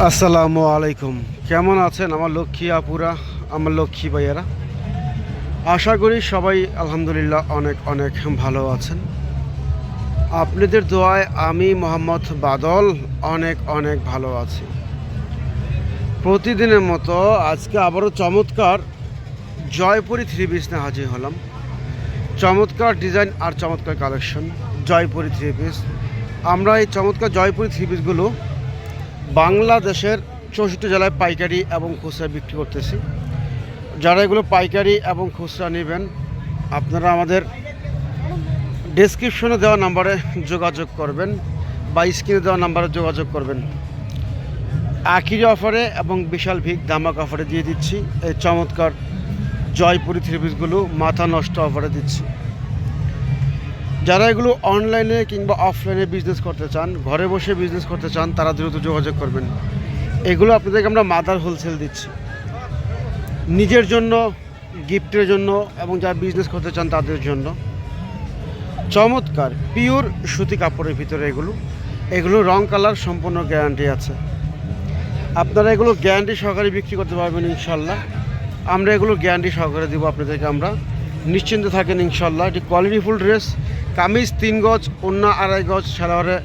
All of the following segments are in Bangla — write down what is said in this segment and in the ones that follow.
আসসালামু আলাইকুম। কেমন আছেন আমার লক্ষ্মী আপুরা, আমার লক্ষ্মী ভাইয়ারা? আশা করি সবাই আলহামদুলিল্লাহ অনেক অনেক ভালো আছেন। আপনাদের দোয়ায় আমি মোহাম্মদ বাদল অনেক অনেক ভালো আছি। প্রতিদিনের মতো আজকে আবারও চমৎকার জয়পুরি থ্রি পিস নিয়ে হাজির হলাম। চমৎকার ডিজাইন আর চমৎকার কালেকশন জয়পুরি থ্রি পিস। আমরা এই চমৎকার জয়পুরি থ্রি পিসগুলো বাংলাদেশের 64 জেলায় পাইকারি এবং খুচরা বিক্রি করতেছি। যারা এগুলো পাইকারি এবং খুচরা নেবেন আপনারা আমাদের ডেসক্রিপশনে দেওয়া নাম্বারে যোগাযোগ করবেন বা স্ক্রিনে দেওয়া নাম্বারে যোগাযোগ করবেন। আখিরি অফারে এবং বিশাল ভিক ধামাক অফারে দিয়ে দিচ্ছি এই চমৎকার জয়পুরি থ্রি পিসগুলো, মাথা নষ্ট অফারে দিচ্ছি। যারা এগুলো অনলাইনে কিংবা অফলাইনে বিজনেস করতে চান, ঘরে বসে বিজনেস করতে চান, তারা দ্রুত যোগাযোগ করবেন। এগুলো আপনাদেরকে আমরা মাদার হোলসেল দিচ্ছি নিজের জন্য, গিফটের জন্য এবং যারা বিজনেস করতে চান তাদের জন্য। চমৎকার পিওর সুতি কাপড়ের ভিতরে এগুলো রং কালার সম্পূর্ণ গ্যারান্টি আছে। আপনারা এগুলো গ্যারান্টি সহকারে বিক্রি করতে পারবেন ইনশাল্লাহ। আমরা এগুলো গ্যারান্টি সহকারে দিব আপনাদেরকে, আমরা নিশ্চিন্ত থাকেন ইনশাল্লাহ। এটি কোয়ালিটিফুল ড্রেস। কামিজ 3 গজ, ওড়না 2.5 গজ, সালোয়ারে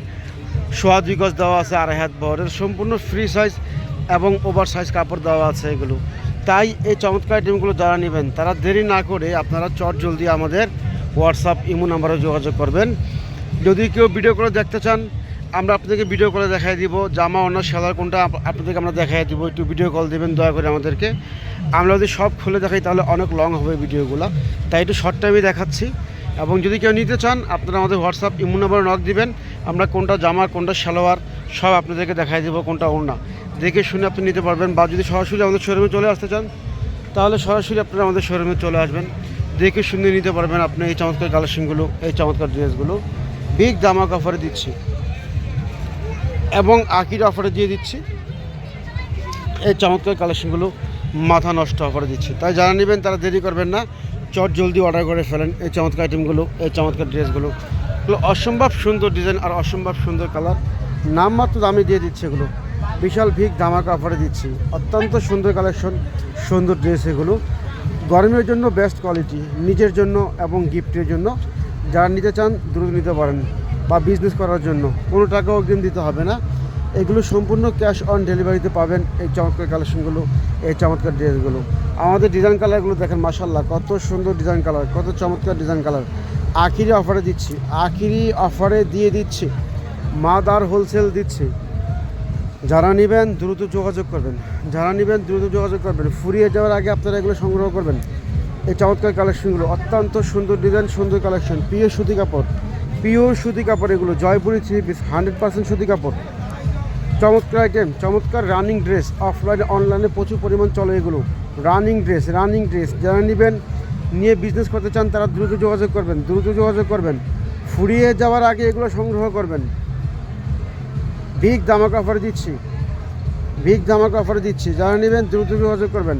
2.25 গজ দেওয়া আছে, 2.5 হাত বহরের সম্পূর্ণ ফ্রি সাইজ এবং ওভার সাইজ কাপড় দেওয়া আছে এগুলো। তাই এই চমৎকার আইটেমগুলো যারা নেবেন তারা দেরি না করে আপনারা চট জলদি আমাদের হোয়াটসঅ্যাপ ইমো নাম্বারে যোগাযোগ করবেন। যদি কেউ ভিডিও করে দেখতে চান আমরা আপনাদেরকে ভিডিও করে দেখাই দিব। জামা অন্য সেলার কোনটা আপনাদেরকে আমরা দেখাই দিব, একটু ভিডিও কল দেবেন দয়া করে আমাদেরকে। আমরা যদি সব খুলে দেখাই তাহলে অনেক লং হবে ভিডিওগুলো, তাই একটু শর্ট টাইমে দেখাচ্ছি। এবং যদি কেউ নিতে চান আপনারা আমাদের হোয়াটসঅ্যাপ ইমো নাম্বারে নক দিবেন, আমরা কোনটা জামা কোনটা সালোয়ার সব আপনাদেরকে দেখাই দেবো, কোনটা ওড়না দেখে শুনে আপনি নিতে পারবেন। বা যদি সরাসরি আমাদের শোরুমে চলে আসতে চান তাহলে সরাসরি আপনারা আমাদের শোরুমে চলে আসবেন, দেখে শুনে নিতে পারবেন আপনি এই চমৎকার কালেকশনগুলো, এই চমৎকার ড্রেসগুলো বিগ ধামাক অফারে দিচ্ছি এবং আখির অফারে দিয়ে দিচ্ছি। এই চমৎকার কালেকশনগুলো মাথা নষ্ট অফারে দিচ্ছি। তাই যারা নেবেন তারা দেরি করবেন না, চট জলদি অর্ডার করে ফেলেন এই চমৎকার আইটেমগুলো, এই চমৎকার ড্রেসগুলো। অসম্ভব সুন্দর ডিজাইন আর অসম্ভব সুন্দর কালার, নামমাত্র দামে দিয়ে দিচ্ছে এগুলো। বিশাল ভিক ধামাকা অফারে দিচ্ছি। অত্যন্ত সুন্দর কালেকশন, সুন্দর ড্রেস এগুলো। গরমের জন্য বেস্ট কোয়ালিটি, নিজের জন্য এবং গিফটের জন্য। যারা নিতে চান দ্রুত নিতে পারেন, বা বিজনেস করার জন্য কোনো টাকাও অগ্রিম দিতে হবে না। এগুলো সম্পূর্ণ ক্যাশ অন ডেলিভারিতে পাবেন এই চমৎকার কালেকশনগুলো, এই চমৎকার ড্রেসগুলো। আমাদের ডিজাইন কালারগুলো দেখেন মাশাআল্লাহ, কত সুন্দর ডিজাইন কালার, কত চমৎকার ডিজাইন কালার। আখিরি অফারে দিচ্ছি, আখিরি অফারে দিয়ে দিচ্ছি, মাদার হোলসেল দিচ্ছি। যারা নেবেন দ্রুত যোগাযোগ করবেন, যারা নেবেন দ্রুত যোগাযোগ করবেন। ফুরিয়ে যাওয়ার আগে আপনারা এগুলো সংগ্রহ করবেন এই চমৎকার কালেকশনগুলো। অত্যন্ত সুন্দর ডিজাইন, সুন্দর কালেকশন, পিওর সুতি কাপড়, পিওর সুতি কাপড় এগুলো। জয়পুরি থ্রি পিস 100% সুতি কাপড়। চমৎকার আইটেম, চমৎকার রানিং ড্রেস। অফলাইনে অনলাইনে প্রচুর পরিমাণ চলে এগুলো। Running dress, running dress. যারা নেবেন নিয়ে বিজনেস করতে চান তারা দ্রুত যোগাযোগ করবেন, দ্রুত যোগাযোগ করবেন। ফুরিয়ে যাওয়ার আগে এগুলো সংগ্রহ করবেন। বিগ ধামাকা অফারে দিচ্ছি, বিগ ধামাকা অফারে দিচ্ছি। যারা নেবেন দ্রুত যোগাযোগ করবেন।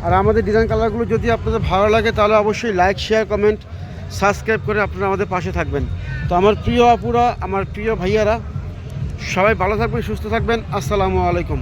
আর আমাদের ডিজাইন কালারগুলো যদি আপনাদের ভালো লাগে তাহলে অবশ্যই লাইক, শেয়ার, কমেন্ট, সাবস্ক্রাইব করে আপনারা আমাদের পাশে থাকবেন। তো আমার প্রিয় আপুরা, আমার প্রিয় ভাইয়ারা, সবাই ভালো থাকবেন, সুস্থ থাকবেন। আসসালামু আলাইকুম।